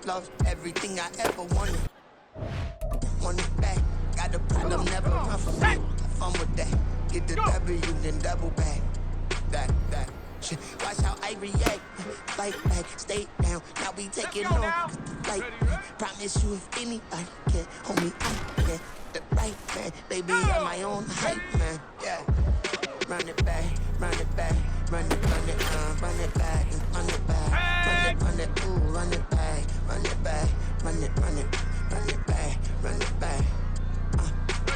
lost everything I ever wanted. Want it back, got a problem, never run from that. Have fun with that, get the W, then double back. That shit. Watch how I react. Fight back, stay down. Now we taking off. Like, promise you if anybody can hold me, I can. The right man, baby, I'm my own hype man. Yeah. Run it back, run it back, run it back, run it back, run it back, run it, ooh, run it back, run it back, run it back, run it back.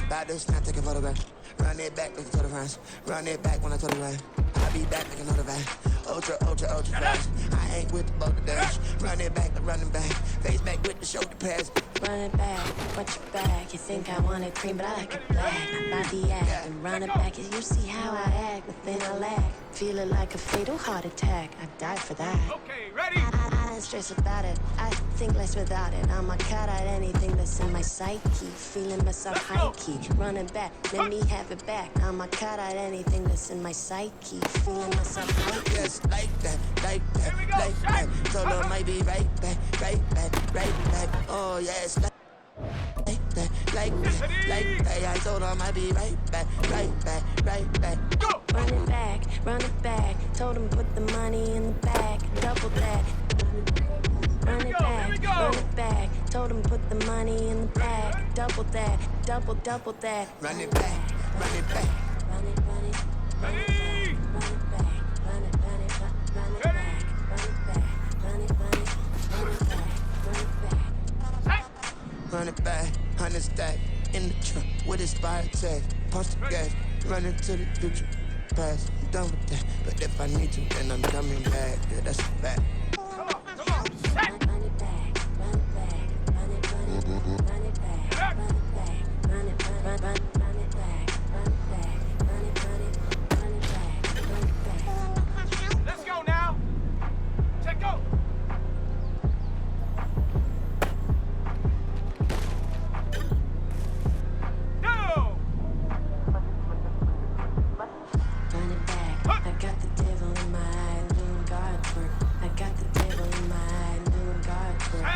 About this, now take a photograph. Run it back, looking to the front. Run it back when I told the right. I'll be back like another van. Ultra, ultra, ultra fast. I ain't with the boat to dash. Run it back, I'm running back. Face back with the shoulder pads. Run it back, watch your back. You think I want it cream, but I like it black. My body act and run it back. You see how I act, within I lack. Feeling like a fatal heart attack. I'd die for that. Okay, ready? I don't stress about it. I think less without it. I'm a cut at anything that's in my psyche. Feeling myself high key. Running back, let me have it back. I'm a cut at anything that's in my psyche. Feeling myself high key. Yes, like that, like that, like that. Told her I might be right back, right back, right back. Oh yes, like that, like that, like that. I told her I might be right back, right back, right back. Run it back, run it back. Told him put the money in the bag, double that. Run it back, run it back. Told him put the money in the bag, double that, double that. Run it back, run it back. Run it, run it, run it back, run it back, run it, run it, run it back, run it back, run it, run it, run it back, run it back. Run it back, 100 stack in the trunk with expired tag. Punch the gas, run into the future. Past, I'm done with that. But if I need to, then I'm coming back. Yeah, that's a fact. Run it back, run it back, run it, run it, run it back, run it back, run it, run it back, run it back, run it, run it back, run it back. Let's go now. Check go. Go. Run it back. I got the devil in my eye, doing God's work. I got the devil in my eye, doing God's work. I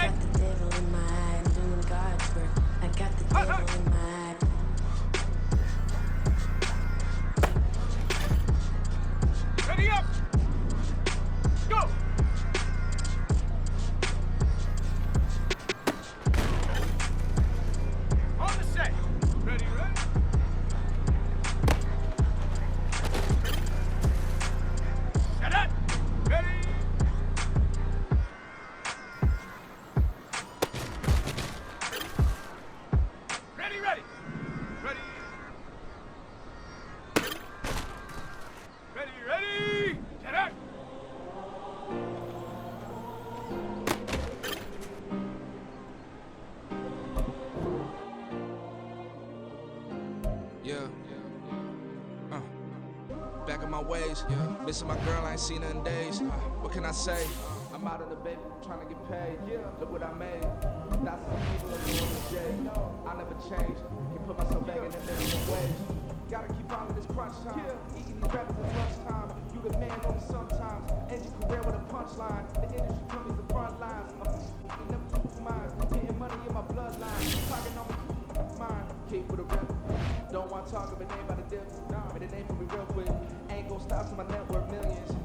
got the devil in my eye, doing God's work. I got the devil in my eye. Ready up. Go. On the set. Ready, ready. Set up. Ready. Ready, ready. Ready. Ready, ready. Set up. Yeah. Back on my ways. Missing my girl, I ain't seen her in days. What can I say? I'm out of the baby, trying to get paid. Look what I made. That's the people that doing the J. I never change. Can put myself back in the living ways. Gotta keep on this crunch time. Eating these rappers at lunchtime. You the man only sometimes. End your career with a punchline. The industry told me the front lines. I'm never took mine. Getting money in my bloodline. Talking on mine. Keep with a rep. Don't want to talk of a name by the dip. But the name for me real quick. Ain't gon' stop till my net worth millions.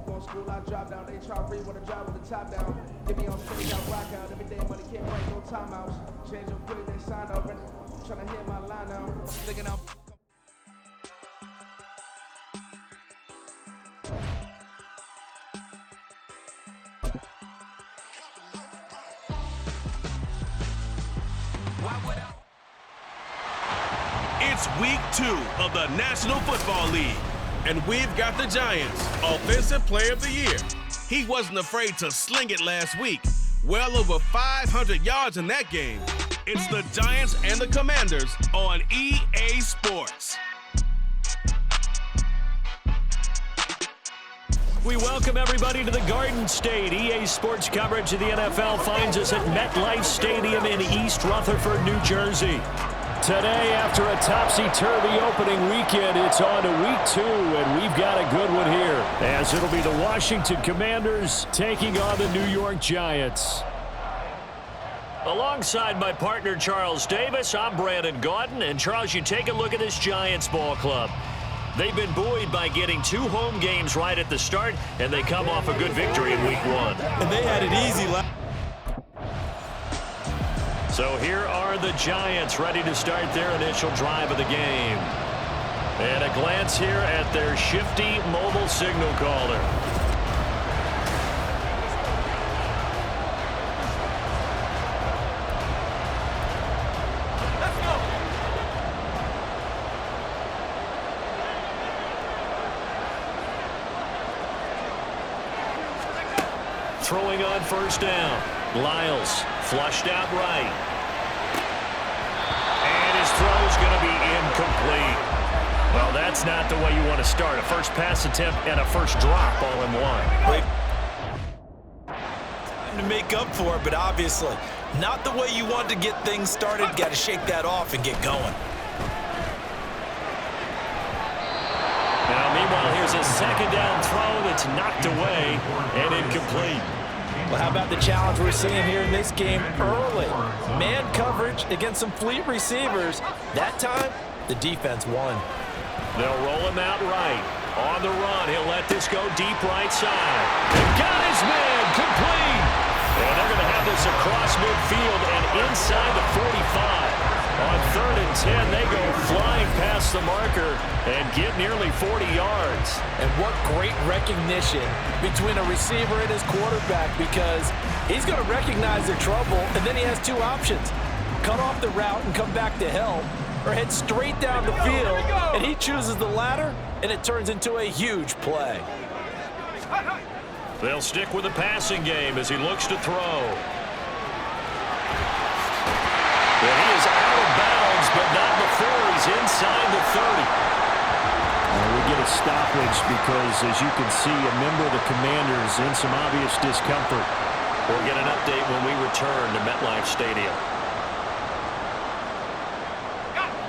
Going school, I drop down. They try to read when I drop with the top down. Get me on stage, I rock out. Every day money can't break, no timeouts. Change them quick, they sign up. Trying to hit my line now. Thinking I'm It's week 2 of the National Football League, and we've got the Giants' Offensive Player of the Year. He wasn't afraid to sling it last week. Well over 500 yards in that game. It's the Giants and the Commanders on EA Sports. We welcome everybody to the Garden State. EA Sports coverage of the NFL finds us at MetLife Stadium in East Rutherford, New Jersey. Today, after a topsy-turvy opening weekend, it's on to week 2, and we've got a good one here, as it'll be the Washington Commanders taking on the New York Giants. Alongside my partner, Charles Davis, I'm Brandon Gaudin. And, Charles, you take a look at this Giants ball club. They've been buoyed by getting 2 home games right at the start, and they come off a good victory in Week 1. And they had it easy last. So here are the Giants ready to start their initial drive of the game. And a glance here at their shifty mobile signal caller. Throwing on first down. Lyles flushed out right. And his throw's going to be incomplete. Well, that's not the way you want to start. A first pass attempt and a first drop all in one. Time to make up for it, but obviously not the way you want to get things started. Got to shake that off and get going. Now, meanwhile, here's a second down throw that's knocked away and incomplete. Well, how about the challenge we're seeing here in this game early? Man coverage against some fleet receivers. That time, the defense won. They'll roll him out right. On the run, he'll let this go deep right side. And got his man complete. And they're going to have this across midfield and inside the 45. On 3rd and 10, they go flying past the marker and get nearly 40 yards. And what great recognition between a receiver and his quarterback, because he's going to recognize their trouble, and then he has 2 options. Cut off the route and come back to help, or head straight down the field, and he chooses the latter, and it turns into a huge play. They'll stick with the passing game as he looks to throw. And he is out of bounds, but not before he's inside the 30. And we get a stoppage because, as you can see, a member of the Commanders in some obvious discomfort. We'll get an update when we return to MetLife Stadium.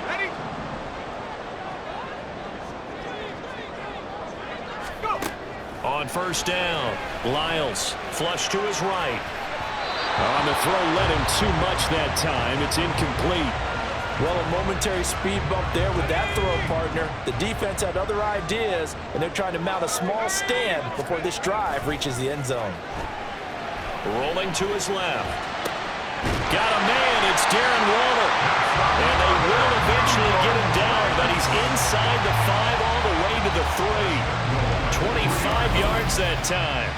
Ready? Go! On first down, Lyles flush to his right. On the throw, led him too much that time. It's incomplete. Well, a momentary speed bump there with that throw, partner. The defense had other ideas, and they're trying to mount a small stand before this drive reaches the end zone. Rolling to his left. Got a man, it's Darren Waller. And they will eventually get him down, but he's inside the 5 all the way to the 3. 25 yards that time.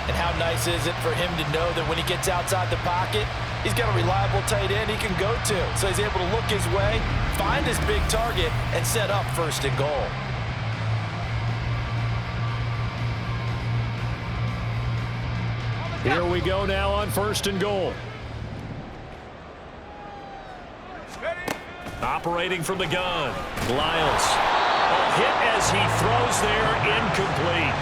And how nice is it for him to know that when he gets outside the pocket, he's got a reliable tight end he can go to. So he's able to look his way, find his big target, and set up 1st and goal. Here we go now on 1st and goal. Operating from the gun. Lyles. A hit as he throws there, incomplete.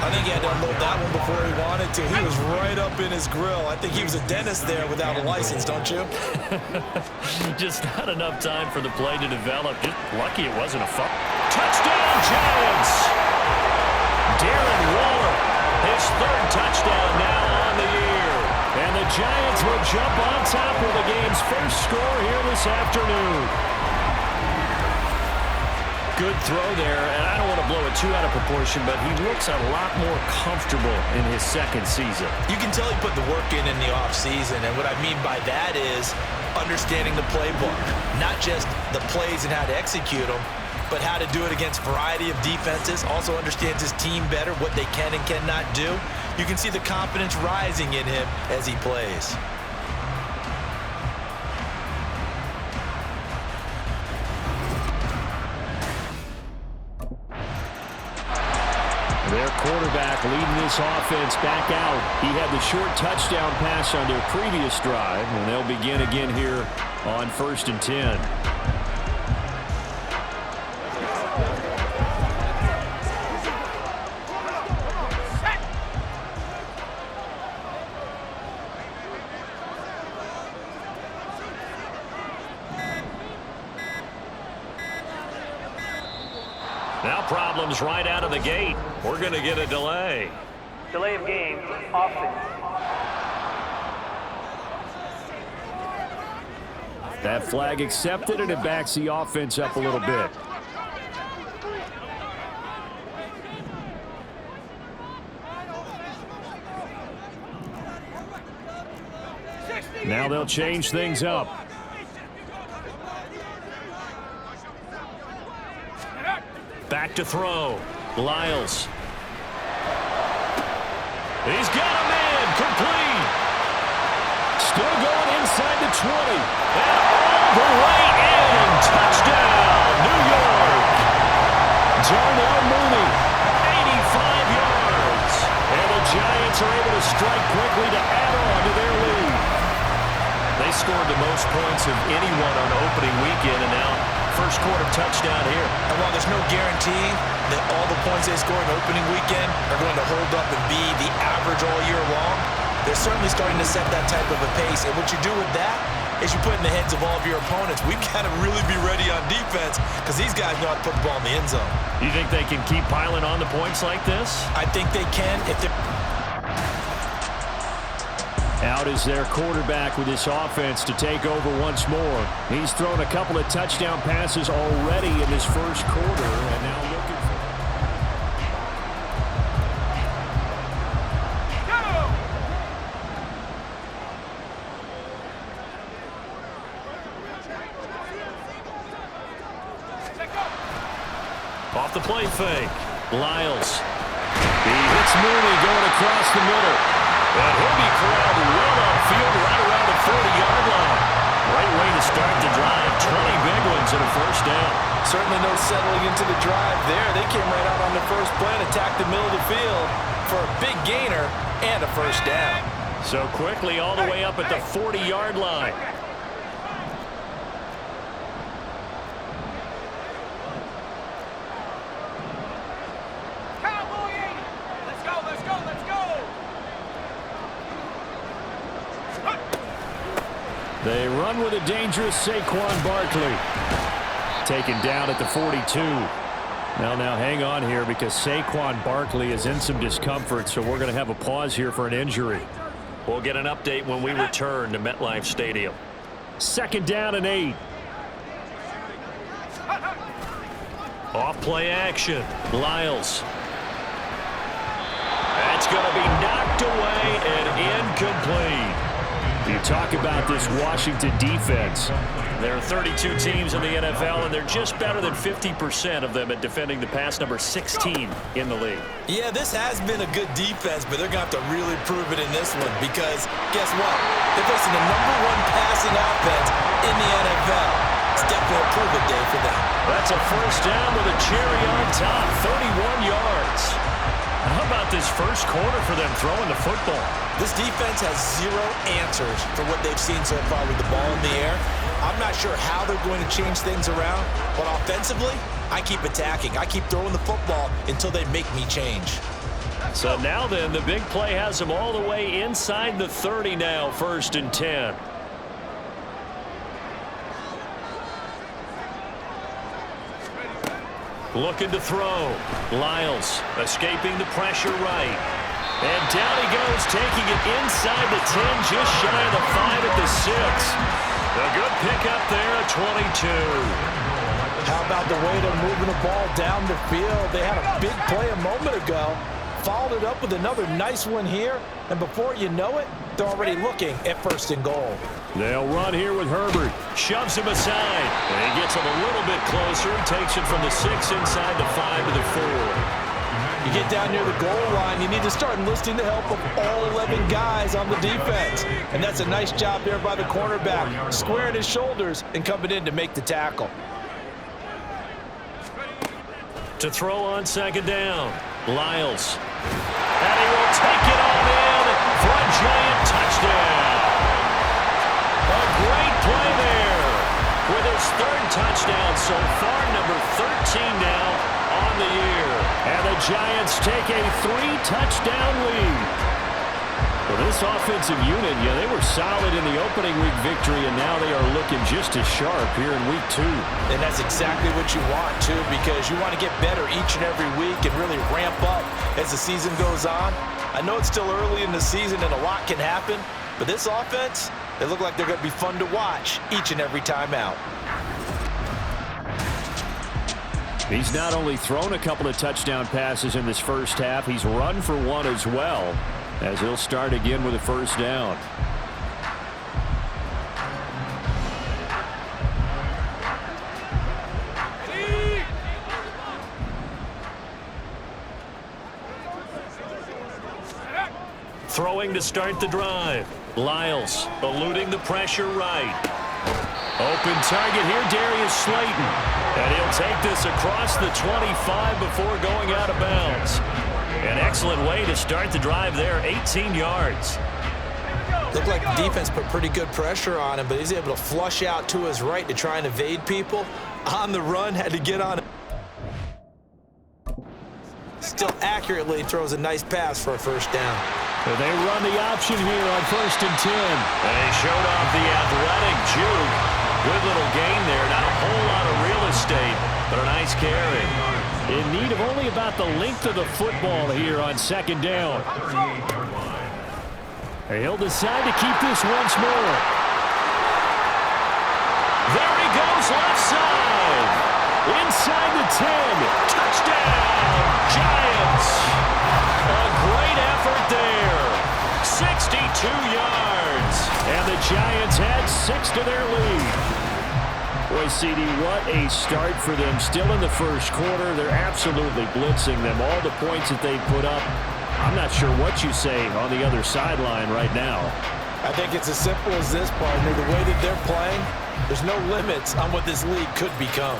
I think he had to unload that one before he wanted to. He was right up in his grill. I think he was a dentist there without a license, don't you? Just not enough time for the play to develop. Just lucky it wasn't a touchdown, Giants! Darren Waller, his 3rd touchdown now on the year. And the Giants will jump on top with the game's first score here this afternoon. Good throw there, and I don't want to blow it too out of proportion, but he looks a lot more comfortable in his 2nd season. You can tell he put the work in the offseason, and what I mean by that is understanding the playbook. Not just the plays and how to execute them, but how to do it against a variety of defenses. Also understands his team better, what they can and cannot do. You can see the confidence rising in him as he plays. Their quarterback leading this offense back out. He had the short touchdown pass on their previous drive, and they'll begin again here on 1st and 10. Now problems right out of the gate. We're going to get a delay. Delay of game, offense. That flag accepted, and it backs the offense up a little bit. Now they'll change things up. Back to throw. Lyles. He's got a man. Complete. Still going inside the 20. And all the way in. Touchdown, New York. Darnell Mooney, 85 yards. And the Giants are able to strike quickly to add on to their lead. They scored the most points of anyone on opening weekend, and now first quarter touchdown here. And while there's no guarantee that all the points they score in opening weekend are going to hold up and be the average all year long, they're certainly starting to set that type of a pace. And what you do with that is you put in the heads of all of your opponents, we've got to really be ready on defense because these guys know how to put the ball in the end zone. You think they can keep piling on the points like this? I think they can if they're... Out is their quarterback with this offense to take over once more. He's thrown a couple of touchdown passes already in this first quarter, and now looking for... Off the play fake. Lyles. He hits Mooney going across the middle. And he'll be corralled well upfield right around the 40-yard line. Great way to start the drive. 20 big ones and a first down. Certainly no settling into the drive there. They came right out on the first play and attacked the middle of the field for a big gainer and a first down. So quickly all the way up at the 40-yard line. They run with a dangerous Saquon Barkley. Taken down at the 42. Now hang on here because Saquon Barkley is in some discomfort, so we're going to have a pause here for an injury. We'll get an update when we return to MetLife Stadium. Second down and 8. Off play action. Lyles. That's going to be knocked away and incomplete. You talk about this Washington defense. There are 32 teams in the NFL, and they're just better than 50% of them at defending the pass, number 16 in the league. Yeah, this has been a good defense, but they're going to have to really prove it in this one because guess what? They're facing the #1 passing offense in the NFL. It's definitely a prove-it day for them. That's a first down with a cherry on top, 31 yards. How about this first quarter for them throwing the football? This defense has zero answers for what they've seen so far with the ball in the air. I'm not sure how they're going to change things around, but offensively, I keep attacking. I keep throwing the football until they make me change. So now then, the big play has them all the way inside the 30 now, 1st and 10. Looking to throw. Lyles escaping the pressure right. And down he goes, taking it inside the 10, just shy of the 5 at the 6. A good pickup there at 22. How about the way they're moving the ball down the field? They had a big play a moment ago. Followed it up with another nice one here. And before you know it, they're already looking at 1st and goal. They'll run here with Herbert. Shoves him aside. And he gets him a little bit closer. Takes it from the 6 inside the 5 to the 4. You get down near the goal line, you need to start enlisting the help of all 11 guys on the defense. And that's a nice job there by the cornerback, squaring his shoulders and coming in to make the tackle. To throw on 2nd down, Lyles. And he will take it all in for a giant touchdown. A great play there with his 3rd touchdown so far, number 13 now on the year. And the Giants take a 3-touchdown lead. Well, this offensive unit, yeah, they were solid in the opening week victory, and now they are looking just as sharp here in week 2. And that's exactly what you want, too, because you want to get better each and every week and really ramp up as the season goes on. I know it's still early in the season and a lot can happen, but this offense, They look like they're going to be fun to watch each and every time out. He's not only thrown a couple of touchdown passes in this first half, he's run for one as well, as he'll start again with a first down. Throwing to start the drive. Lyles eluding the pressure right. Open target here, Darius Slayton. And he'll take this across the 25 before going out of bounds. An excellent way to start the drive there, 18 yards. Looked like the defense put pretty good pressure on him, but he's able to flush out to his right to try and evade people. On the run, had to get on it. Still accurately throws a nice pass for a first down. They run the option here on 1st and 10. They showed off the athletic juke. Good little gain there. Not a whole lot of real estate, but a nice carry. In need of only about the length of the football here on 2nd down. He'll decide to keep this once more. There he goes left side. Inside the 10. Touchdown, Giants. A great effort there. 62 yards. And the Giants add 6 to their lead. Boy, CD, what a start for them. Still in the first quarter. They're absolutely blitzing them. All the points that they put up. I'm not sure what you say on the other sideline right now. I think it's as simple as this, partner. The way that they're playing, there's no limits on what this league could become.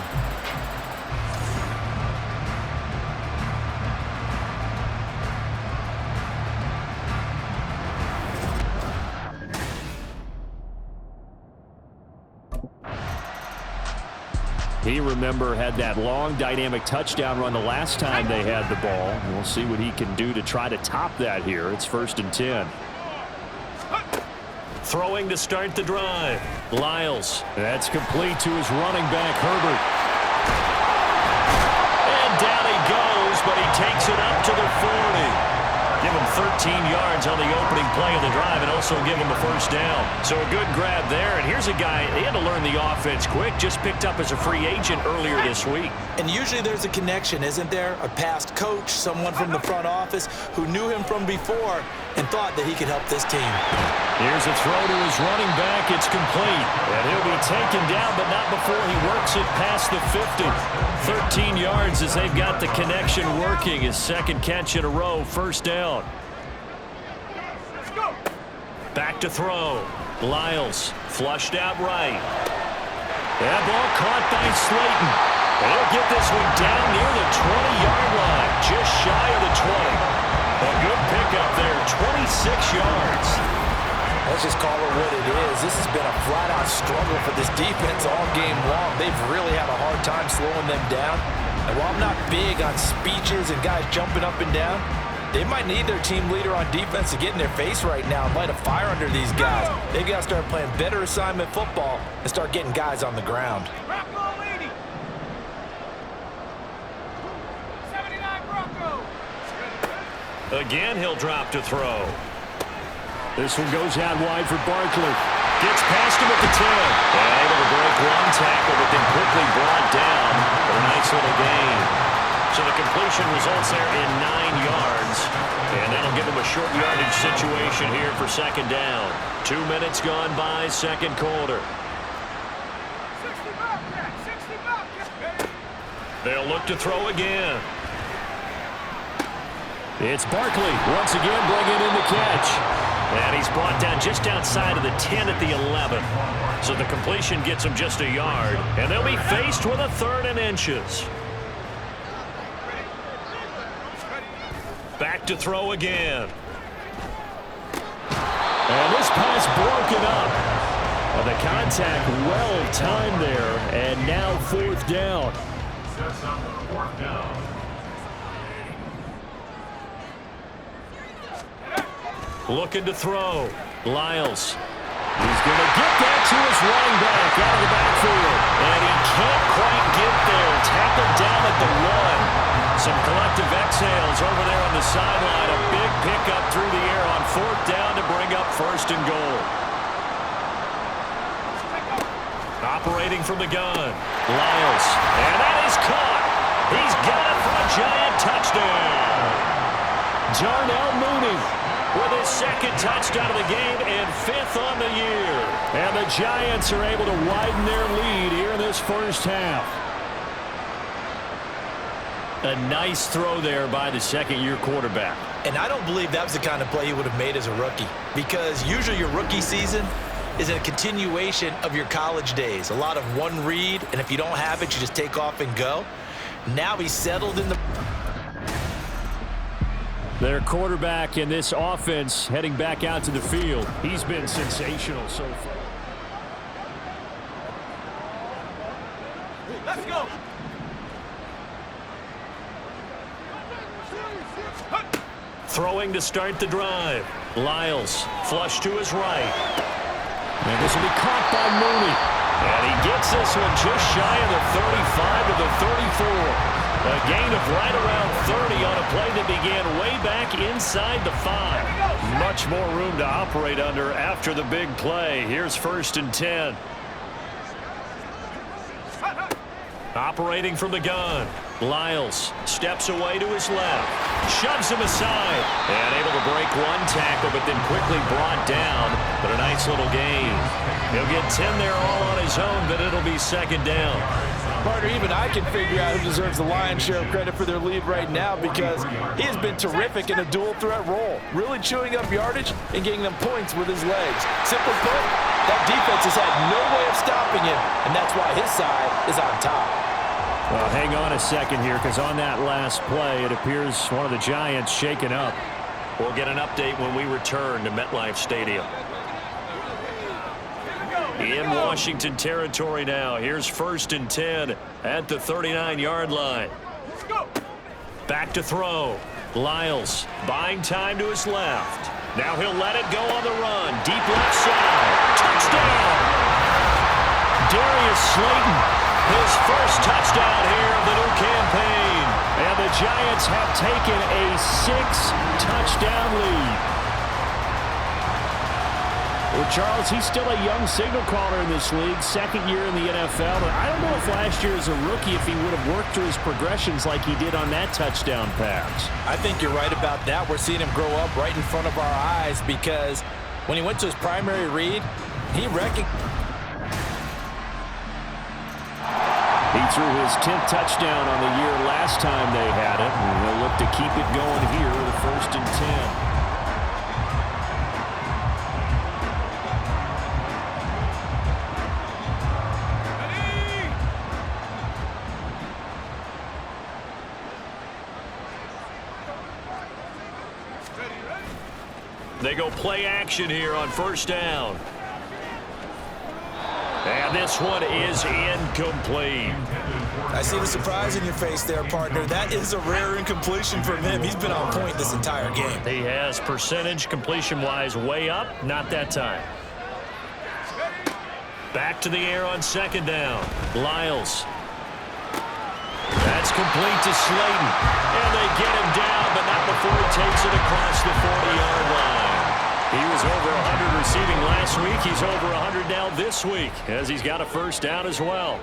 He, remember, had that long dynamic touchdown run the last time they had the ball. We'll see what he can do to try to top that here. It's 1st and 10. Throwing to start the drive. Lyles. That's complete to his running back, Herbert. And down he goes, but he takes it up to the 40. Give him 13 yards on the opening play of the drive and also give him a first down. So a good grab there. And here's a guy, he had to learn the offense quick, just picked up as a free agent earlier this week. And usually there's a connection, isn't there? A past coach, someone from the front office who knew him from before and thought that he could help this team. Here's a throw to his running back. It's complete. And he'll be taken down, but not before he works it past the 50. 13 yards as they've got the connection working. His second catch in a row, first down. Back to throw. Lyles flushed out right. That ball caught by Slayton. They'll get this one down near the 20-yard line, just shy of the 20. A good pickup there, 26 yards. Let's just call it what it is. This has been a flat-out struggle for this defense all game long. They've really had a hard time slowing them down. And while I'm not big on speeches and guys jumping up and down, they might need their team leader on defense to get in their face right now and light a fire under these guys. They've got to start playing better assignment football and start getting guys on the ground. Again, he'll drop to throw. This one goes out wide for Barkley. Gets past him at the 10. And able to break one tackle, but then quickly brought down for a nice little gain. So the completion results there in 9 yards. And that'll give him a short yardage situation here for 2nd down. 2 minutes gone by, 2nd quarter. They'll look to throw again. It's Barkley once again bringing in the catch. And he's brought down just outside of the 10 at the 11. So the completion gets him just a yard. And they'll be faced with a 3rd and inches. Back to throw again. And this pass broken up. Well, the contact well timed there. And now 4th down. Looking to throw. Lyles. He's going to get that to his running back out of the backfield. And he can't quite get there. Tackled down at the 1. Some collective exhales over there on the sideline. A big pickup through the air on 4th down to bring up 1st and goal. Operating from the gun, Lyles. And that is caught. He's got it for a Giant touchdown. Darnell Mooney with his second touchdown of the game and 5th on the year. And the Giants are able to widen their lead here in this first half. A nice throw there by the second-year quarterback. And I don't believe that was the kind of play he would have made as a rookie, because usually your rookie season is a continuation of your college days. A lot of one read, and if you don't have it, you just take off and go. Now he's settled in the... Their quarterback in this offense heading back out to the field. He's been sensational so far. Let's go. Throwing to start the drive. Lyles, flush to his right. And this will be caught by Mooney. And he gets this one just shy of the 35 to the 34. A gain of right around 30 on a play that began way back inside the 5. Much more room to operate under after the big play. Here's 1st and 10. Operating from the gun. Lyles steps away to his left. Shoves him aside. And able to break one tackle, but then quickly brought down. But a nice little gain. He'll get 10 there all on his own, but it'll be 2nd down. Partner, even I can figure out who deserves the lion's share of credit for their lead right now, because he has been terrific in a dual threat role, really chewing up yardage and getting them points with his legs. Simply put, that defense has had no way of stopping him, and that's why his side is on top. Well, hang on a second here, because on that last play, it appears one of the Giants shaken up. We'll get an update when we return to MetLife Stadium. In Washington territory now. Here's 1st and 10 at the 39-yard line. Back to throw. Lyles buying time to his left. Now he'll let it go on the run. Deep left side. Touchdown! Darius Slayton, his first touchdown here of the new campaign. And the Giants have taken a 6-touchdown lead. Well, Charles, he's still a young signal caller in this league, 2nd year in the NFL. But I don't know if last year as a rookie, if he would have worked through his progressions like he did on that touchdown pass. I think you're right about that. We're seeing him grow up right in front of our eyes, because when he went to his primary read, he recognized. He threw his 10th touchdown on the year last time they had it. And they'll look to keep it going here with 1st and 10. They go play action here on 1st down. And this one is incomplete. I see the surprise in your face there, partner. That is a rare incompletion from him. He's been on point this entire game. He has percentage completion-wise way up. Not that time. Back to the air on 2nd down. Lyles. That's complete to Slayton. And they get him down, but not before he takes it across the 40-yard line. He was over 100 receiving last week. He's over 100 now this week, as he's got a 1st down as well.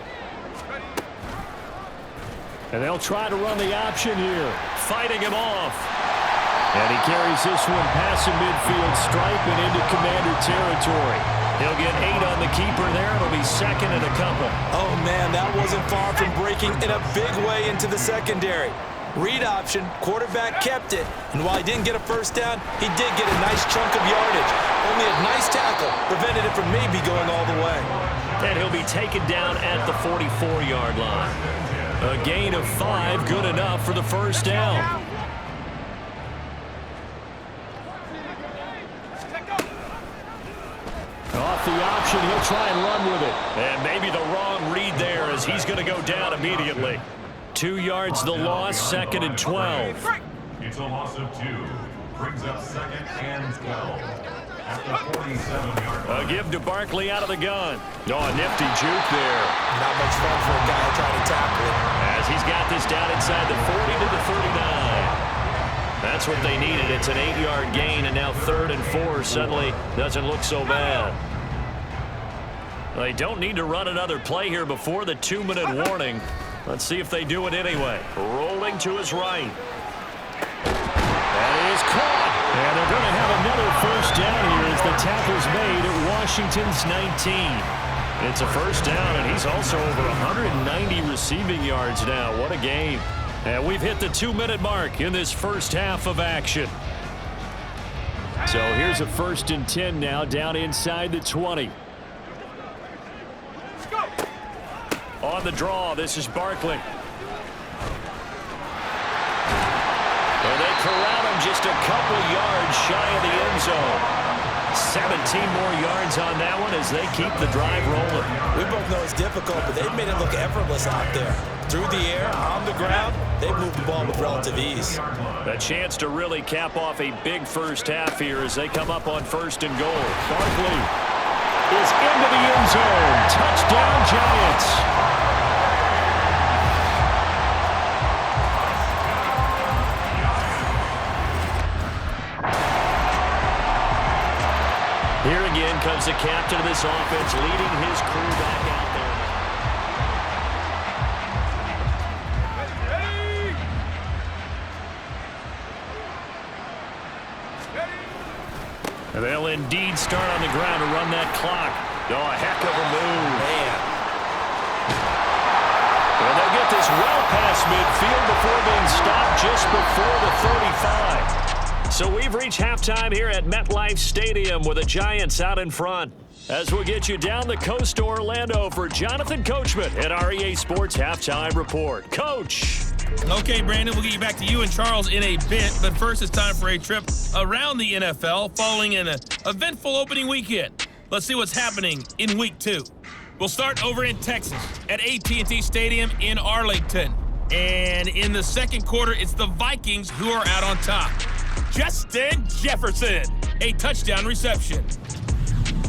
And they'll try to run the option here, fighting him off. And he carries this one past the midfield stripe and into Commander territory. He'll get 8 on the keeper there. It'll be 2nd and a couple. Oh, man, that wasn't far from breaking in a big way into the secondary. Read option, quarterback kept it, and while he didn't get a 1st down, he did get a nice chunk of yardage. Only a nice tackle prevented it from maybe going all the way. And he'll be taken down at the 44-yard line. A gain of 5, good enough for the 1st down. Off the option, he'll try and run with it. And maybe the wrong read there, as he's going to go down immediately. 2 yards the loss, 2nd and 12. It's a loss of 2. Brings up 2nd and 12. At the 47-yard line. A give to Barkley out of the gun. Oh, a nifty juke there. Not much fun for a guy trying to tackle it. As he's got this down inside the 40 to the 39. That's what they needed. It's an 8-yard gain, and now 3rd and 4 suddenly doesn't look so bad. They don't need to run another play here before the 2-minute warning. Let's see if they do it anyway. Rolling to his right. That is caught. And they're going to have another first down here as the tackle's made at Washington's 19. It's a first down, and he's also over 190 receiving yards now. What a game. And we've hit the 2-minute mark in this first half of action. So here's a 1st and 10 now, down inside the 20. On the draw, this is Barkley. And they corral him just a couple yards shy of the end zone. 17 more yards on that one as they keep the drive rolling. We both know it's difficult, but they've made it look effortless out there. Through the air, on the ground, they've moved the ball with relative ease. A chance to really cap off a big first half here as they come up on 1st and goal. Barkley is into the end zone. Touchdown, Giants. Here again comes the captain of this offense, leading his crew back out there. And they'll indeed start on the ground to run that clock. Oh, a heck of a move. Man. And they'll get this well past midfield before being stopped just before the 35. So we've reached halftime here at MetLife Stadium with the Giants out in front. As we'll get you down the coast to Orlando for Jonathan Coachman at our EA Sports Halftime Report. Coach. Okay, Brandon, we'll get you back to you and Charles in a bit. But first, it's time for a trip around the NFL following an eventful opening weekend. Let's see what's happening in Week 2. We'll start over in Texas at AT&T Stadium in Arlington. And in the second quarter, it's the Vikings who are out on top. Justin Jefferson, a touchdown reception.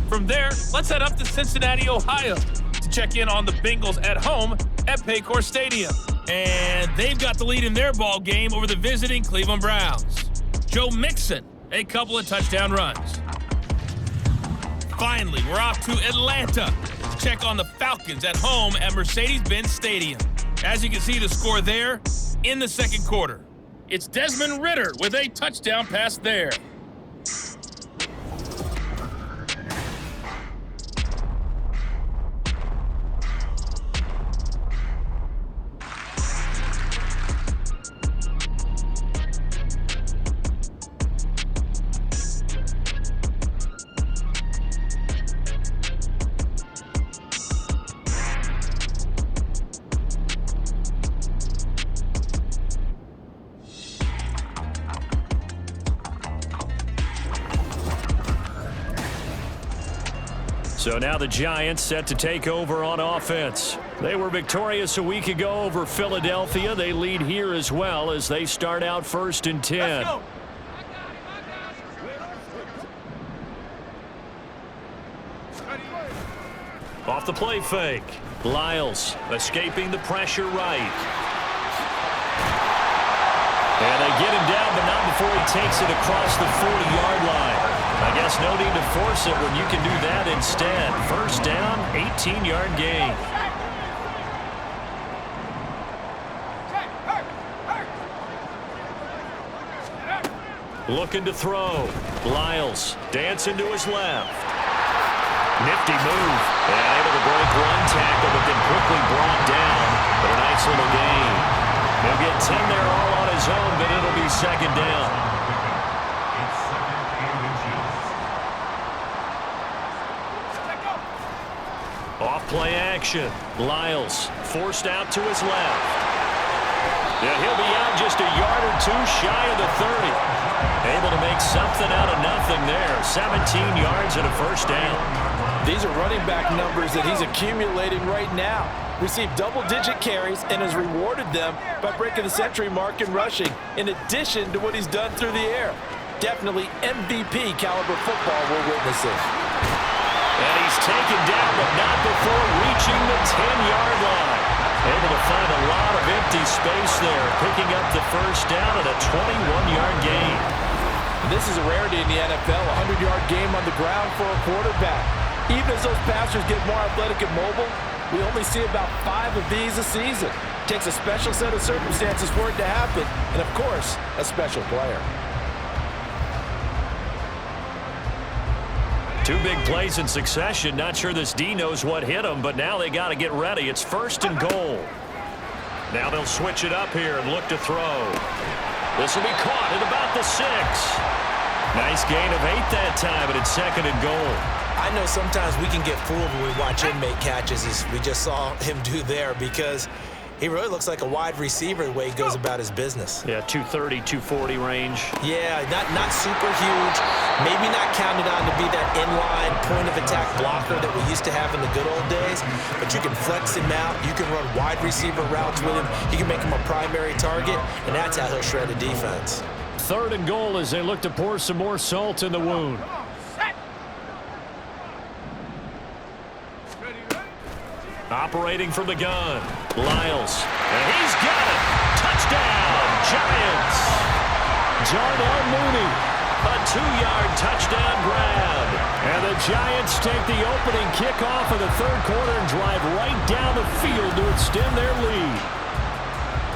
From there, let's head up to Cincinnati, Ohio to check in on the Bengals at home at Paycor Stadium. And they've got the lead in their ball game over the visiting Cleveland Browns. Joe Mixon, a couple of touchdown runs. Finally, we're off to Atlanta to check on the Falcons at home at Mercedes-Benz Stadium. As you can see the score there in the second quarter. It's Desmond Ridder with a touchdown pass there. So now the Giants set to take over on offense. They were victorious a week ago over Philadelphia. They lead here as well as they start out 1st and 10. Off the play fake. Lyles escaping the pressure right. And they get him down, but not before he takes it across the 40-yard line. I guess no need to force it when you can do that instead. First down, 18-yard gain. Looking to throw. Lyles dancing to his left. Nifty move. And able to break one tackle, but then quickly brought down for a nice little gain. He'll get 10 there all on his own, but it'll be second down. Off play action. Lyles forced out to his left. Yeah, he'll be out just a yard or two shy of the 30. Able to make something out of nothing there. 17 yards and a first down. These are running back numbers that he's accumulating right now. Received double-digit carries and has rewarded them by breaking the century mark in rushing, in addition to what he's done through the air. Definitely MVP caliber football we're witnessing. And he's taken down, but not before reaching the 10-yard line. Able to find a lot of empty space there, picking up the first down at a 21-yard gain. This is a rarity in the NFL, a 100-yard game on the ground for a quarterback. Even as those passers get more athletic and mobile, we only see about 5 of these a season. It takes a special set of circumstances for it to happen, and of course, a special player. 2 big plays in succession. Not sure this D knows what hit him, but now they got to get ready. It's 1st and goal. Now they'll switch it up here and look to throw. This will be caught at about the 6. Nice gain of 8 that time, and it's 2nd and goal. I know sometimes we can get fooled when we watch him make catches, as we just saw him do there, because he really looks like a wide receiver the way he goes about his business. Yeah, 230, 240 range. Yeah, not super huge. Maybe not counted on to be that inline point-of-attack blocker that we used to have in the good old days, but you can flex him out. You can run wide receiver routes with him. You can make him a primary target, and that's how he'll shred a defense. 3rd and goal as they look to pour some more salt in the wound. Operating from the gun, Lyles, and he's got it. Touchdown, Giants. Darnell Mooney, a 2-yard touchdown grab. And the Giants take the opening kickoff of the 3rd quarter and drive right down the field to extend their lead.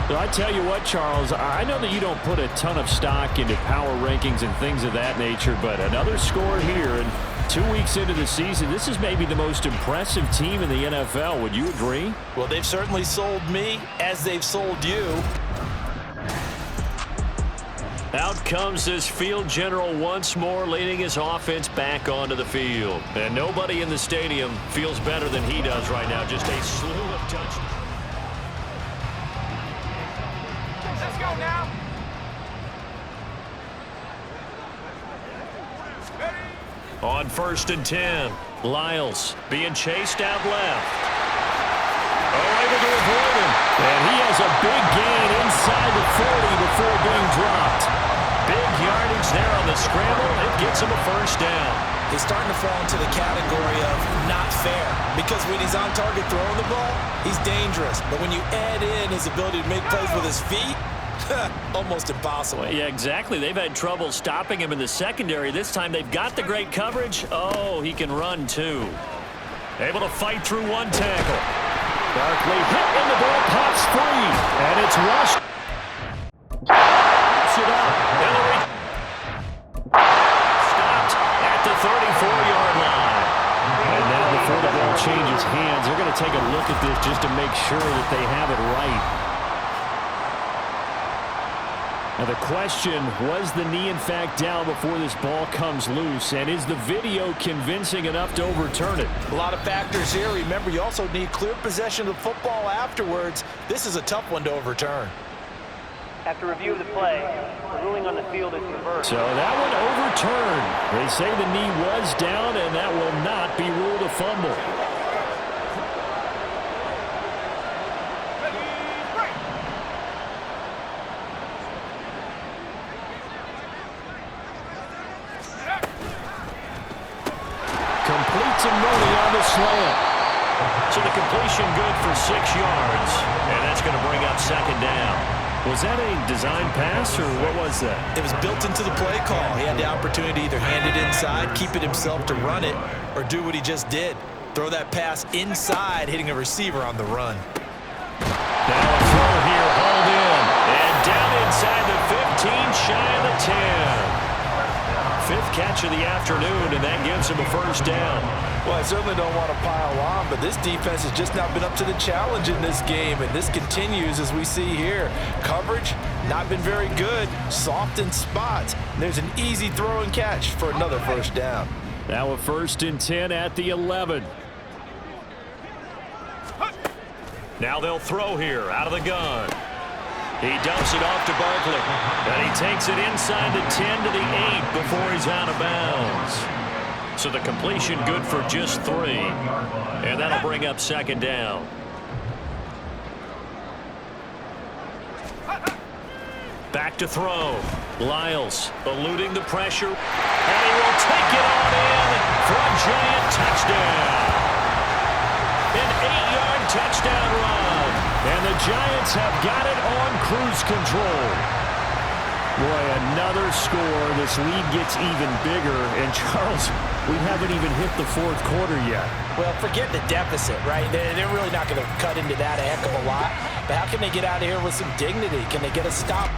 I tell you what, Charles, I know that you don't put a ton of stock into power rankings and things of that nature, but another score here, and 2 weeks into the season, this is maybe the most impressive team in the NFL. Would you agree? Well, they've certainly sold me as they've sold you. Out comes this field general once more, leading his offense back onto the field. And nobody in the stadium feels better than he does right now. Just a slew of touchdowns. Let's go now. On 1st and 10, Lyles being chased out left. Oh, able to avoid him. And he has a big gain inside the 40 before being dropped. Big yardage there on the scramble. It gets him a 1st down. He's starting to fall into the category of not fair, because when he's on target throwing the ball, he's dangerous. But when you add in his ability to make plays with his feet, almost impossible. Well, yeah, exactly. They've had trouble stopping him in the secondary. This time they've got the great coverage. Oh, he can run too. Able to fight through one tackle. Barkley hit and the ball pops free. And it's rushed. Pops it up. Hillary stopped at the 34-yard line. And now before the ball changes hands, they're going to take a look at this just to make sure that they have it right. Now the question, was the knee in fact down before this ball comes loose? And is the video convincing enough to overturn it? A lot of factors here. Remember, you also need clear possession of the football afterwards. This is a tough one to overturn. After review of the play, the ruling on the field is reversed. So that one overturned. They say the knee was down, and that will not be ruled a fumble. Completes a Mooney on the slant. So the completion good for 6 yards, and that's going to bring up 2nd down. Was that a design pass, or what was that? It was built into the play call. He had the opportunity to either hand it inside, keep it himself to run it, or do what he just did. Throw that pass inside, hitting a receiver on the run. Now a throw here, hauled in, and down inside the 15, shy of the 10. 5th catch of the afternoon, and that gives him a 1st down. Well, I certainly don't want to pile on, but this defense has just not been up to the challenge in this game, and this continues as we see here. Coverage, not been very good, soft in spots. There's an easy throw and catch for another 1st down. Now a 1st and 10 at the 11. Now they'll throw here out of the gun. He dumps it off to Barkley, and he takes it inside the 10 to the 8 before he's out of bounds. So the completion good for just 3, and that'll bring up 2nd down. Back to throw. Lyles eluding the pressure, and he will take it on in for a Giant touchdown. An 8-yard touchdown run. And the Giants have got it on cruise control. Boy, another score. This lead gets even bigger. And, Charles, we haven't even hit the fourth quarter yet. Well, forget the deficit, right? They're really not going to cut into that a heck of a lot. But how can they get out of here with some dignity? Can they get a stop?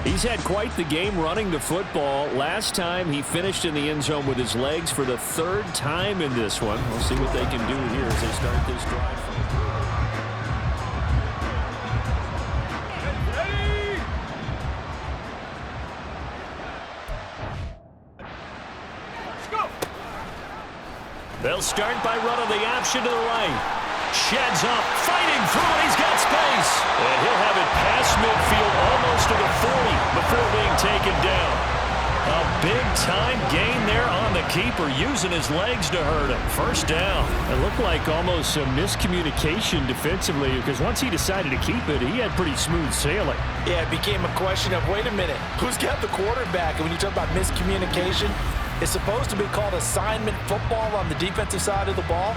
He's had quite the game running the football. Last time he finished in the end zone with his legs for the third time in this one. We'll see what they can do here as they start this drive. They'll start by running the option to the right. Sheds up, fighting through it. He's got space. And he'll have it past midfield almost to the 40 before being taken down. A big-time gain there on the keeper, using his legs to hurt him. First down. It looked like almost a miscommunication defensively because once he decided to keep it, he had pretty smooth sailing. Yeah, it became a question of, wait a minute, who's got the quarterback? And when you talk about miscommunication, it's supposed to be called assignment football on the defensive side of the ball.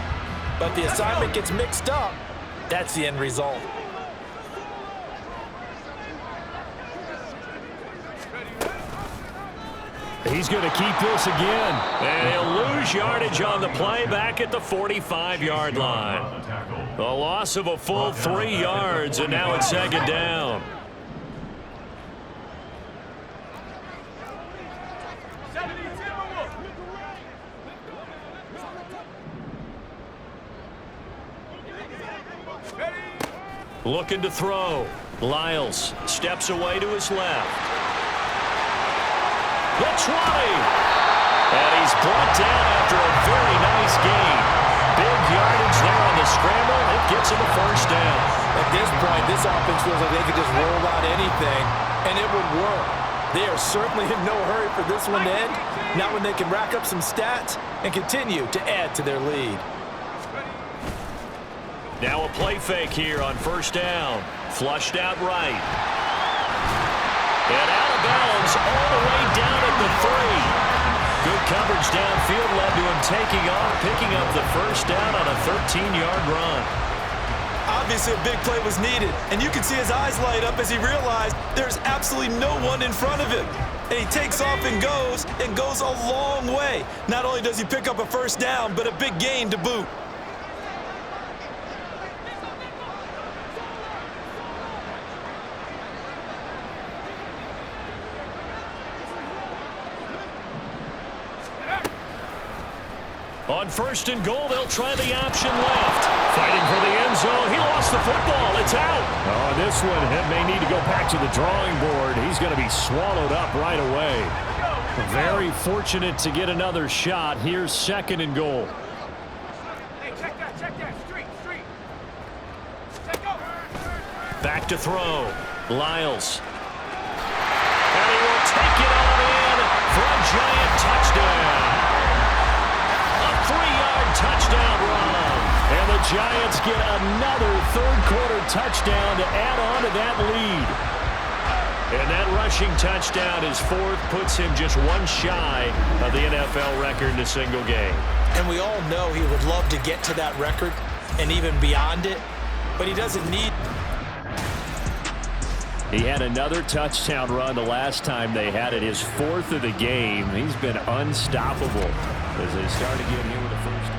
But the assignment gets mixed up. That's the end result. He's going to keep this again. And he'll lose yardage on the play back at the 45-yard line. A loss of a full 3 yards, and now it's second down. Looking to throw. Lyles steps away to his left. The 20. And he's brought down after a very nice gain. Big yardage there on the scramble. It gets him a first down. At this point, this offense feels like they could just roll out anything, and it would work. They are certainly in no hurry for this one to end. Not when they can rack up some stats and continue to add to their lead. Now a play fake here on first down. Flushed out right. And out of bounds all the way down at the 3. Good coverage downfield led to him taking off, picking up the first down on a 13-yard run. Obviously a big play was needed, and you can see his eyes light up as he realized there's absolutely no one in front of him. And he takes off and goes a long way. Not only does he pick up a first down, but a big gain to boot. On first and goal, they'll try the option left. Fighting for the end zone. He lost the football. It's out. Oh, this one may need to go back to the drawing board. He's going to be swallowed up right away. Very fortunate to get another shot. Here's second and goal. Hey, check that. Street. Check go. Back to throw. Lyles. And he will take it on in for a giant touchdown. 3-yard touchdown run. And the Giants get another third-quarter touchdown to add on to that lead. And that rushing touchdown, his fourth, puts him just one shy of the NFL record in a single game. And we all know he would love to get to that record and even beyond it, but he doesn't need. He had another touchdown run the last time they had it, his fourth of the game. He's been unstoppable as they start again here with the first.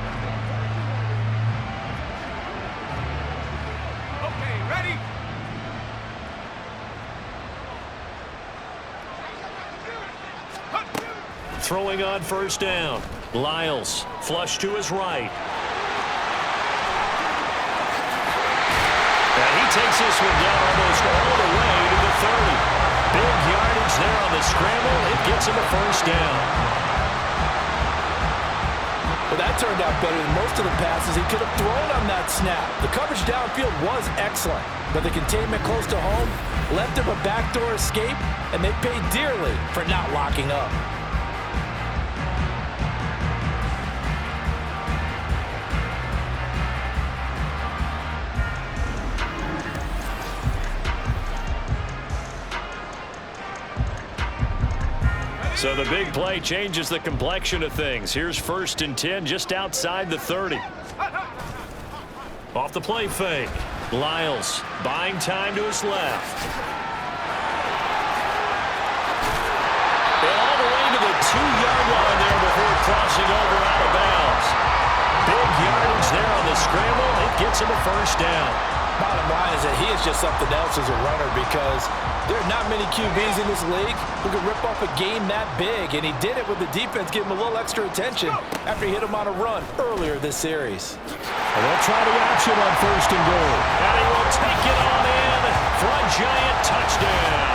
Okay, ready? Throwing on first down. Lyles, flush to his right. And he takes this one down almost all the way to the 30. Big yardage there on the scramble. It gets him a first down. Well, that turned out better than most of the passes he could have thrown on that snap. The coverage downfield was excellent, but the containment close to home left him a backdoor escape, and they paid dearly for not locking up. So the big play changes the complexion of things. Here's first and 10 just outside the 30. Off the play fake. Lyles buying time to his left. 2-yard line there before crossing over out of bounds. Big yardage there on the scramble. It gets him a first down. Bottom line is that he is just something else as a runner because there are not many QBs in this league who can rip off a game that big, and he did it with the defense giving him a little extra attention after he hit him on a run earlier this series. And they'll try the option on 1st and goal. And he will take it on in for a Giant touchdown.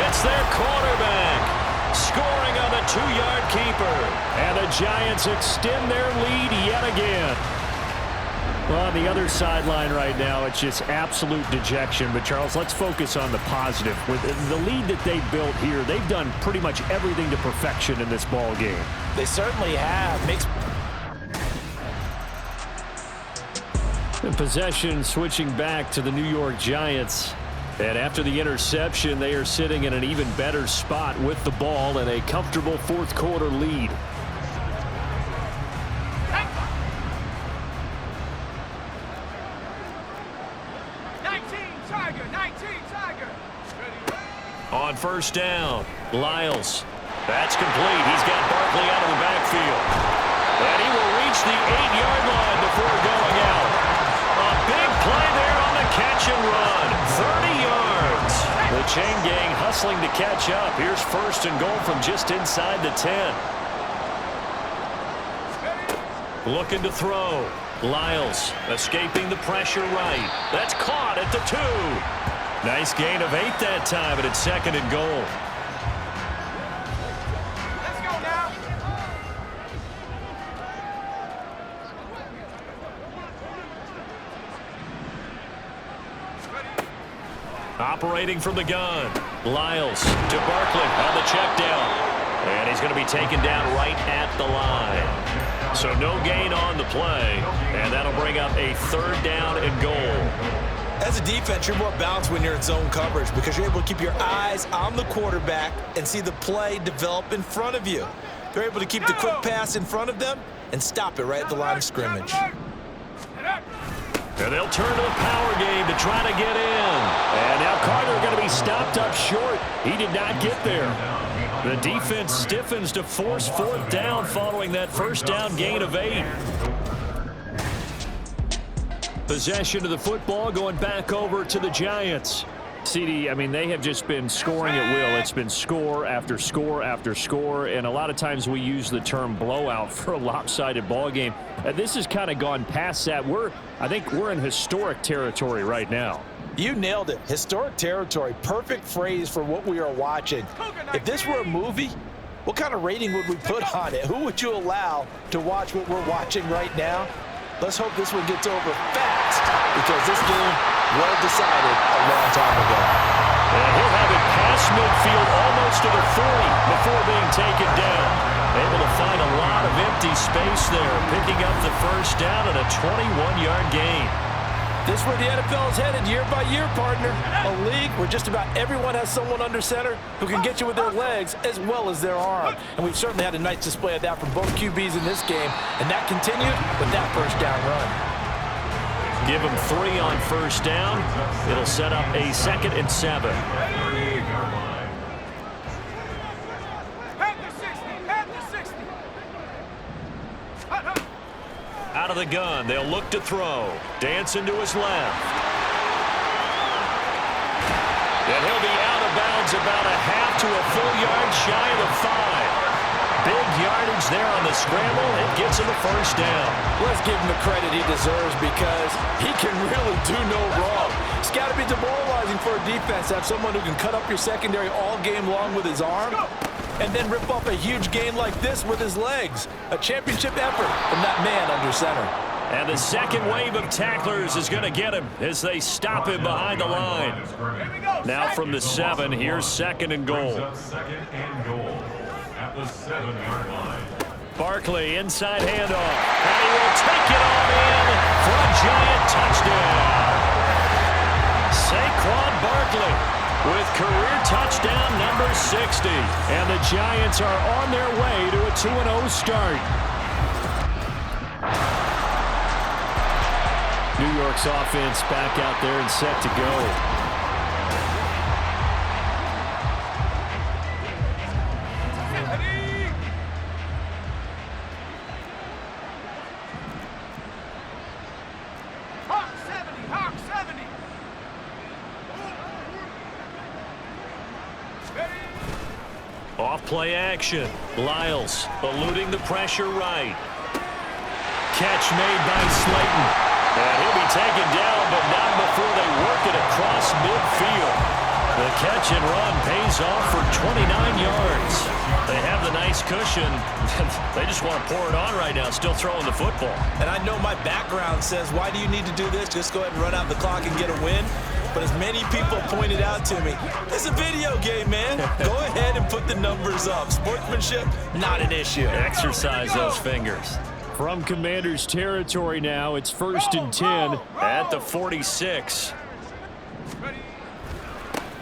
It's their quarterback scoring on the 2-yard keeper. And the Giants extend their lead yet again. Well, on the other sideline right now, it's just absolute dejection. But, Charles, let's focus on the positive. With the lead that they built here, they've done pretty much everything to perfection in this ball game. They certainly have. And possession switching back to the New York Giants. And after the interception, they are sitting in an even better spot with the ball and a comfortable 4th quarter lead. On 1st down, Lyles. That's complete. He's got Barkley out of the backfield. And he will reach the 8-yard line before going out. A big play there on the catch and run. 30 yards. The chain gang hustling to catch up. Here's 1st and goal from just inside the 10. Looking to throw. Lyles escaping the pressure right. That's caught at the 2. Nice gain of 8 that time, and it's 2nd and goal. Let's go now. Operating from the gun. Lyles to Barkley on the check down. And he's going to be taken down right at the line. So no gain on the play, and that'll bring up a 3rd down and goal. As a defense, you're more balanced when you're in zone coverage because you're able to keep your eyes on the quarterback and see the play develop in front of you. They're able to keep the quick pass in front of them and stop it right at the line of scrimmage. And they'll turn to the power game to try to get in. And now Carter going to be stopped up short. He did not get there. The defense stiffens to force 4th down following that 1st down gain of 8. Possession of the football going back over to the Giants. CD, I mean, they have just been scoring at will. It's been score after score after score, and a lot of times we use the term blowout for a lopsided ball game. This has kind of gone past that. I think we're in historic territory right now. You nailed it. Historic territory. Perfect phrase for what we are watching. If this were a movie, what kind of rating would we put on it? Who would you allow to watch what we're watching right now? Let's hope this one gets over fast because this game was decided a long time ago. And he'll have it past midfield almost to the 40 before being taken down. Able to find a lot of empty space there, picking up the 1st down and a 21-yard gain. This is where the NFL is headed year by year, partner. A league where just about everyone has someone under center who can get you with their legs as well as their arm. And we've certainly had a nice display of that from both QBs in this game. And that continued with that 1st down run. Give him 3 on 1st down. It'll set up a 2nd and 7. Out of the gun, they'll look to throw. Dancing to his left. And he'll be out of bounds about a half to a full yard shy of the 5. Big yardage there on the scramble. It gets him the 1st down. Let's give him the credit he deserves because he can really do no wrong. It's got to be demoralizing for a defense to have someone who can cut up your secondary all game long with his arm and then rip off a huge gain like this with his legs. A championship effort from that man under center. And the 2nd wave of tacklers is going to get him as they stop him behind the line. Now from the 7, here's 2nd and goal. 2nd and goal at the 7-yard line. Barkley inside handoff. And he will take it on in for a Giant touchdown. Saquon Barkley with career touchdown number 60. And the Giants are on their way to a 2-0 start. New York's offense back out there and set to go. Off play action. Lyles eluding the pressure right. Catch made by Slayton. And he'll be taken down, but not before they work it across midfield. The catch and run pays off for 29 yards. They have the nice cushion. They just want to pour it on right now, still throwing the football. And I know my background says, why do you need to do this? Just go ahead and run out the clock and get a win. But as many people pointed out to me, it's a video game, man. Go ahead and put the numbers up. Sportsmanship, not an issue. Exercise those fingers. From Commander's territory now, it's 1st and 10 at the 46.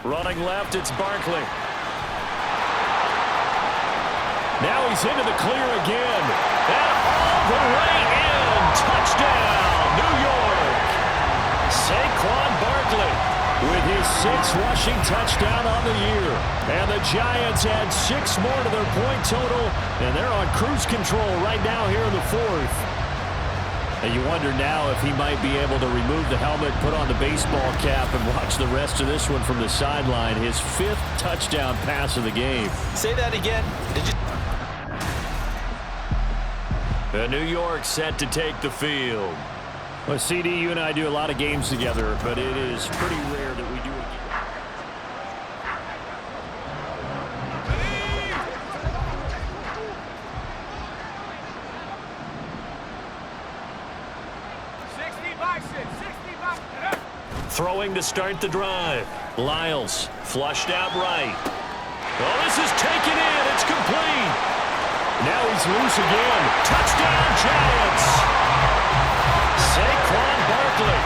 Running left, it's Barkley. Now he's into the clear again. And all the way in. Touchdown, New York. Saquon Barkley with his 6th rushing touchdown on the year. And the Giants add 6 more to their point total, and they're on cruise control right now here in the 4th. And you wonder now if he might be able to remove the helmet, put on the baseball cap, and watch the rest of this one from the sideline. His 5th touchdown pass of the game. Say that again. The New York set to take the field. Well, CD, you and I do a lot of games together, but it is pretty rare that we do it. Throwing to start the drive. Lyles flushed out right. Oh, this is taken in. It's complete. Now he's loose again. Touchdown, Giants. Saquon Barkley,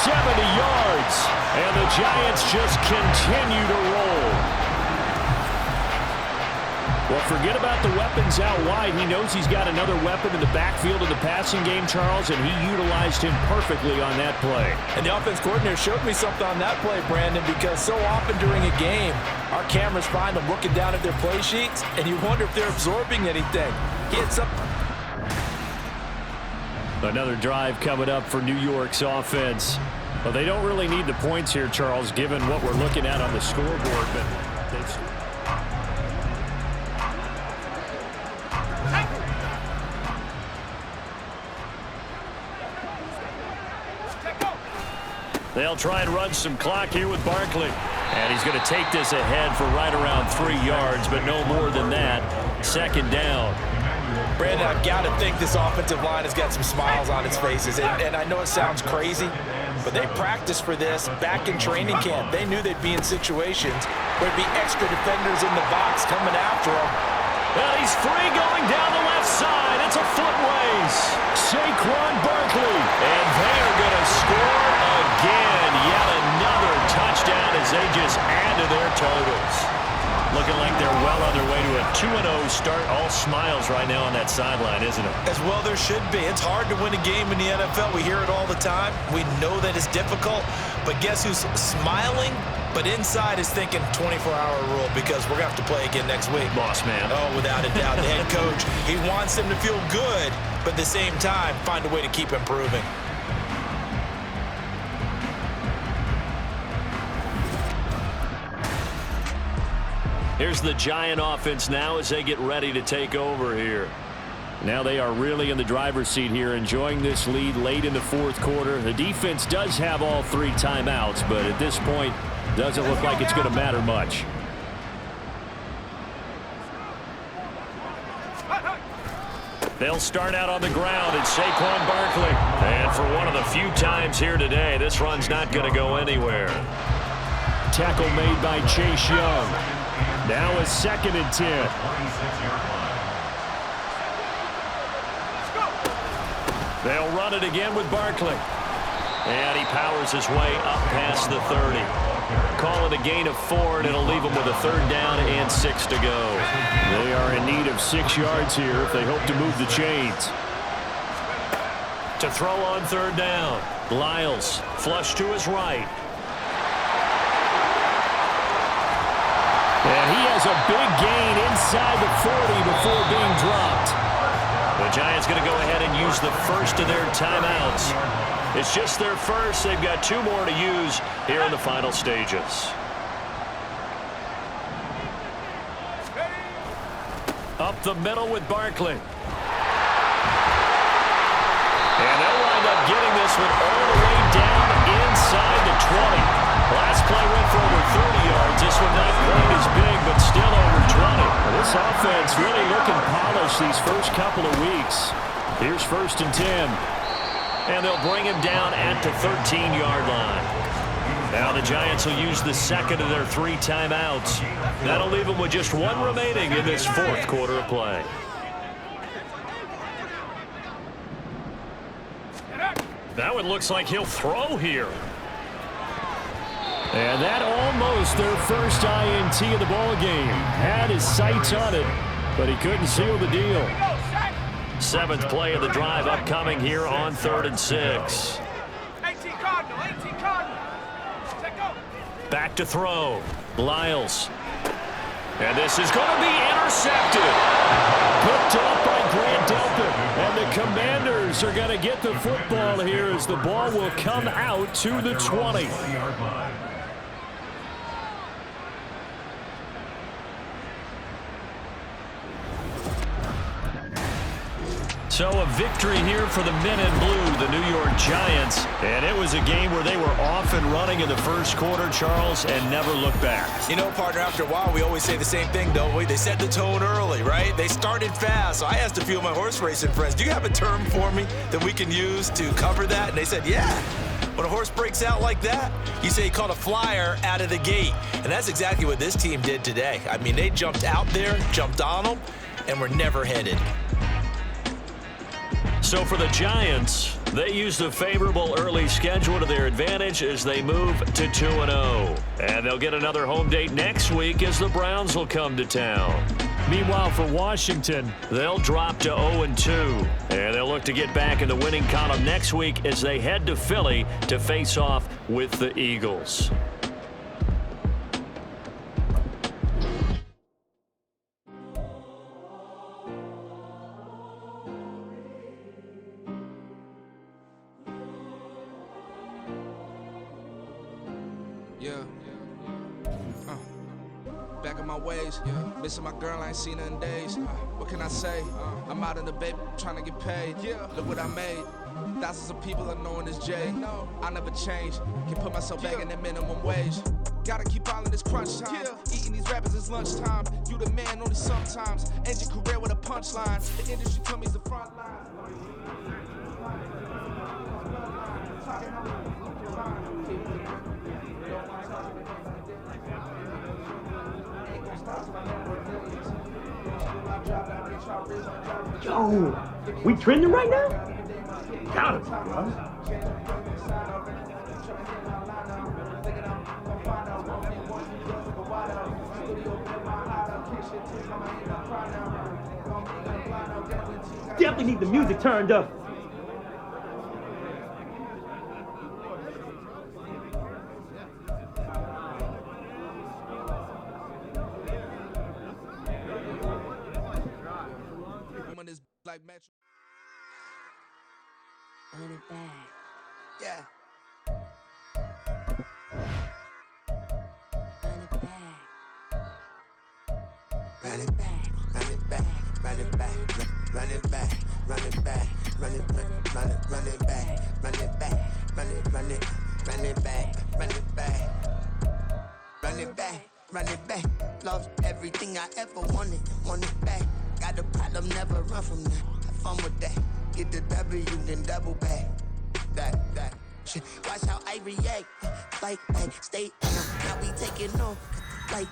70 yards. And the Giants just continue to roll. Well, forget about the weapons out wide. He knows he's got another weapon in the backfield of the passing game, Charles, and he utilized him perfectly on that play. And the offense coordinator showed me something on that play, Brandon, because so often during a game, our cameras find them looking down at their play sheets, and you wonder if they're absorbing anything. He had some. Another drive coming up for New York's offense. Well, they don't really need the points here, Charles, given what we're looking at on the scoreboard, but they've... They'll try and run some clock here with Barkley. And he's going to take this ahead for right around 3 yards, but no more than that. 2nd down. Brandon, I've got to think this offensive line has got some smiles on its faces. And I know it sounds crazy, but they practiced for this back in training camp. They knew they'd be in situations where there'd be extra defenders in the box coming after them. Well, he's free going down the left side. It's a foot ways. Saquon Barkley. And they are going to score again. Yet another touchdown as they just add to their totals. Looking like they're well on their way to a 2-0 start. All smiles right now on that sideline, isn't it? As well there should be. It's hard to win a game in the NFL. We hear it all the time. We know that it's difficult. But guess who's smiling? But inside is thinking 24-hour rule because we're going to have to play again next week. Boss man. Oh, without a doubt. The head coach, he wants them to feel good, but at the same time, find a way to keep improving. Here's the Giant offense now as they get ready to take over here. Now they are really in the driver's seat here, enjoying this lead late in the 4th quarter. The defense does have all 3 timeouts, but at this point, doesn't look like it's going to matter much. They'll start out on the ground. It's Saquon Barkley. And for one of the few times here today, this run's not going to go anywhere. Tackle made by Chase Young. Now a 2nd and 10. They'll run it again with Barkley. And he powers his way up past the 30. Call it a gain of 4, and it'll leave them with a 3rd down and 6 to go. They are in need of 6 yards here if they hope to move the chains. To throw on 3rd down. Lyles flush to his right. And he has a big gain inside the 40 before being dropped. The Giants going to go ahead and use the first of their timeouts. It's just their first. They've got 2 more to use here in the final stages. the middle with Barkley. And they'll wind up getting this one all the way down inside the 20. Last play went for over 30 yards. This one not quite as big, but still over 20. Well, this offense really looking polished these first couple of weeks. Here's 1st and 10. And they'll bring him down at the 13-yard line. Now the Giants will use the second of their 3 timeouts. That'll leave them with just 1 remaining in this 4th quarter of play. That one looks like he'll throw here. And that almost their first INT of the ball game. Had his sights on it, but he couldn't seal the deal. 7th play of the drive upcoming here on 3rd and 6. 18 Cardinal, 18 Cardinal. Let go. Back to throw. Lyles. And this is going to be intercepted. Picked up by Grant Delpit. And the Commanders are going to get the football here as the ball will come out to the 20. So a victory here for the men in blue, the New York Giants. And it was a game where they were off and running in the first quarter, Charles, and never looked back. You know, partner, after a while, we always say the same thing, don't we? They set the tone early, right? They started fast. So I asked a few of my horse racing friends, do you have a term for me that we can use to cover that? And they said, yeah. When a horse breaks out like that, you say he caught a flyer out of the gate. And that's exactly what this team did today. I mean, they jumped out there, jumped on them, and were never headed. So for the Giants, they use the favorable early schedule to their advantage as they move to 2-0. And they'll get another home date next week as the Browns will come to town. Meanwhile, for Washington, they'll drop to 0-2. And they'll look to get back in the winning column next week as they head to Philly to face off with the Eagles. Back in my ways, missing my girl, I ain't seen her in days. What can I say? I'm out in the baby, trying to get paid. Look what I made. Thousands of people are knowing this Jay. I never change. Can put myself back in that minimum wage. Gotta keep all in this crunch time. Eating these rappers is lunchtime. You the man only sometimes. End your career with a punchline. The industry told me it's the front line. Yo, we trending right now? Gotta be, bro. Definitely need the music turned up. Like Metro. Run it back. Yeah. Run it back. Run it back. Run it back. Run it back. Run it back. Run it back. Run it back. Run it back. Run it back. Run it back. Run it back. Run it back. Run it back. Run it back. Lost everything I ever wanted. Want it back. Got a problem, never run from that. Have fun with that. Get the W, then double back. That shit. Watch how I react. Fight back, stay on. Now we taking off. Like,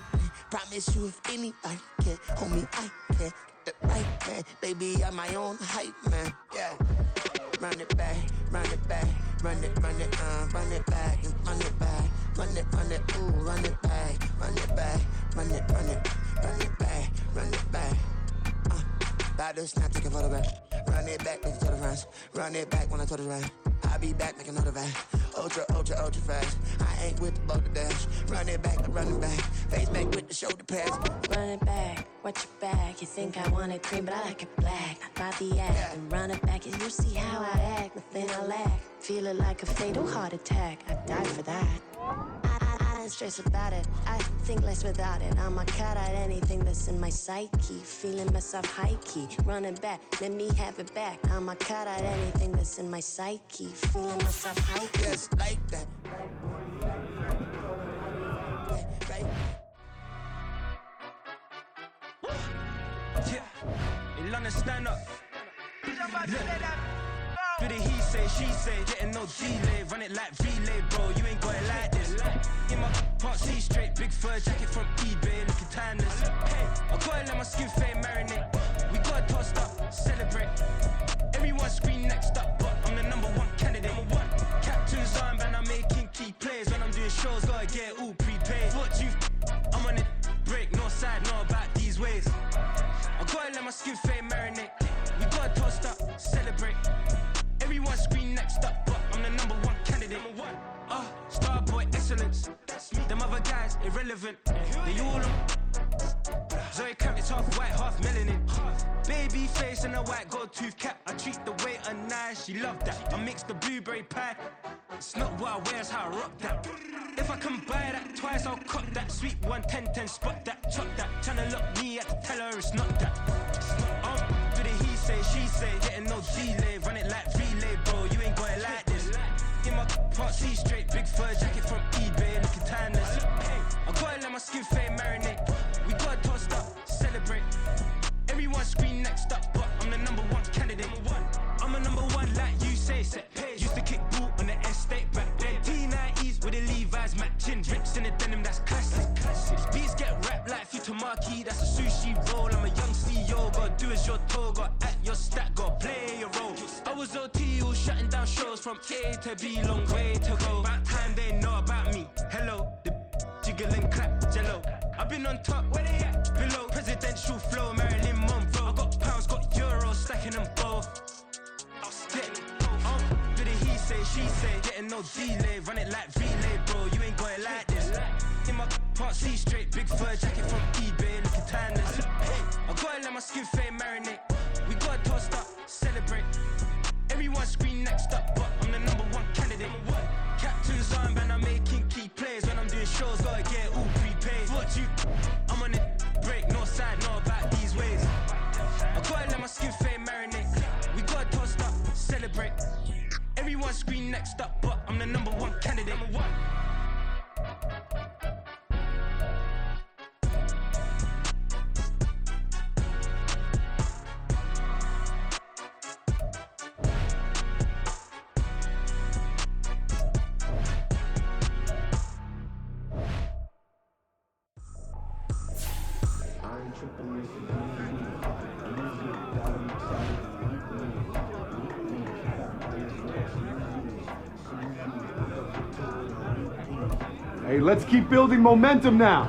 promise you if anybody can, homie, I can. Get the right man. Baby, I'm my own hype man. Yeah. Run it back, run it back. Run it, run it, run it back, and run it back. Run it, ooh, run it back. Run it back, run it, run it. Run it back, run it back. About to snap, take a photograph. Run it back, make it to the front. Run it back when I told it right. I'll be back, make another back. Ultra, ultra, ultra fast. I ain't with the boat to dash. Run it back, I'm running back. Face back with the shoulder pads. Run it back, watch your back. You think I want it cream, but I like it black. Not the act, and run it back. And you see how I act, nothing I lack. Feel it like a fatal heart attack. I'd die for that. I don't stress about it. I think less without it. I'ma cut out anything that's in my psyche. Feeling myself high key, running back, let me have it back. I'ma cut out anything that's in my psyche. Feeling myself high key. Yes, like that. Yeah, in London, stand up. Do the he say, she say, getting no delay. Run it like relay, bro, you ain't got it like this. In my part C straight, big fur jacket from eBay, looking timeless. Hey, I gotta let my skin fade marinate. We gotta toast up, celebrate. Everyone scream next up, but I'm the #1 candidate. Captain's armband, I'm making key plays. When I'm doing shows, gotta get it all prepaid. What you, I'm on it, break, no side, know about these ways. I gotta let my skin fade marinate. We gotta toast up, celebrate. Everyone scream next up, but I'm the #1 candidate. Starboy excellence. Them other guys irrelevant. They all Zoe Camp, it's half white, half melanin. Baby face and a white gold tooth cap. I treat the waiter nice, she love that. I mix the blueberry pie. It's not what I wear, it's how I rock that. If I can buy that twice, I'll cut that. Sweet 110, spot that, chop that. Tryna look me at the tell her it's not that. Do the he say, she say, getting no delay. Run it like relay, bro, you ain't got it like this. In my part C straight, big fur jacket from eBay, looking timeless. I gotta let my skin fade marinate. We gotta toast up, celebrate. Everyone scream next up, but I'm the #1 candidate. I'm a #1 like you say, set page. Used to kick ball on the estate back then. T90s with the Levi's matching. Rips in the denim, that's classic. These beats get wrapped like Futamaki, that's a sushi roll. I'm a young CEO, gotta do as you're told. Gotta act your stat, gotta play your role. I was OT, all shutting down shows from A to B, long way to go. About time they know about me. Hello, the jiggle and clap, jello. I've been on top, where they at? Below, presidential flow, Marilyn Monroe. I got pounds, got euros, stacking them both. I'll stick. Do the he say, she say, getting no delay. Run it like relay, bro, you ain't got it like this. In my part C straight, big fur jacket from eBay, looking timeless. I gotta let my skin fade marinate. We gotta toast up, celebrate. Everyone scream next up, but I'm the #1 candidate. Captain's armband, I'm making key plays. When I'm doing shows, gotta get it all prepaid. What you, I'm on it, break, no side, know about these ways. I gotta let my skin fade marinate. We gotta toast up, celebrate. Everyone scream next up, but I'm the #1 candidate. Hey, let's keep building momentum now.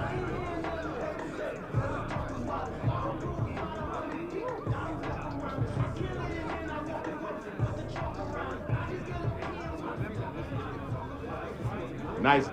Nice.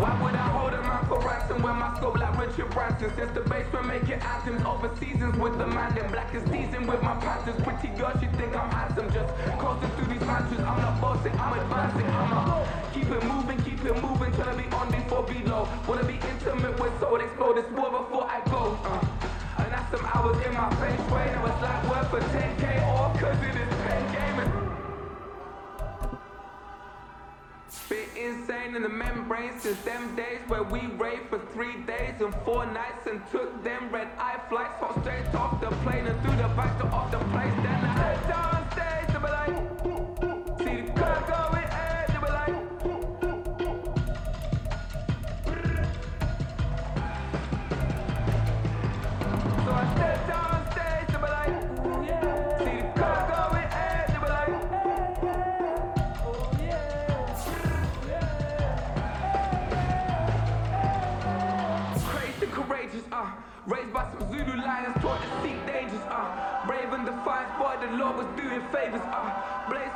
Why would I hold a man for ransom when my scope like Richard Branson? Since the basement making anthems over seasons with the Madden. Black is seasoned with my Panthers. Pretty girl, she think I'm handsome. Just coasting through these mantras. I'm not bossing, I'm advancing. I'ma keep it moving. Tryna be on before below. Wanna be intimate with soul. Explode this war before I go. And that's some hours in my face. Way now it's like work for 10K off, cause it is pen gaming. Bit insane in the membrane since them days where we raved for 3 days and 4 nights and took them red eye flights. Hot straight off the plane and through the back door of the place. Then I head down stage to be like, see the crowd going air to be like. So I step down stage to be like, see the crowd going air to be like. Courageous, raised by some Zulu lions, taught to seek dangers, brave and defiant, boy, the Lord was doing favors, blaze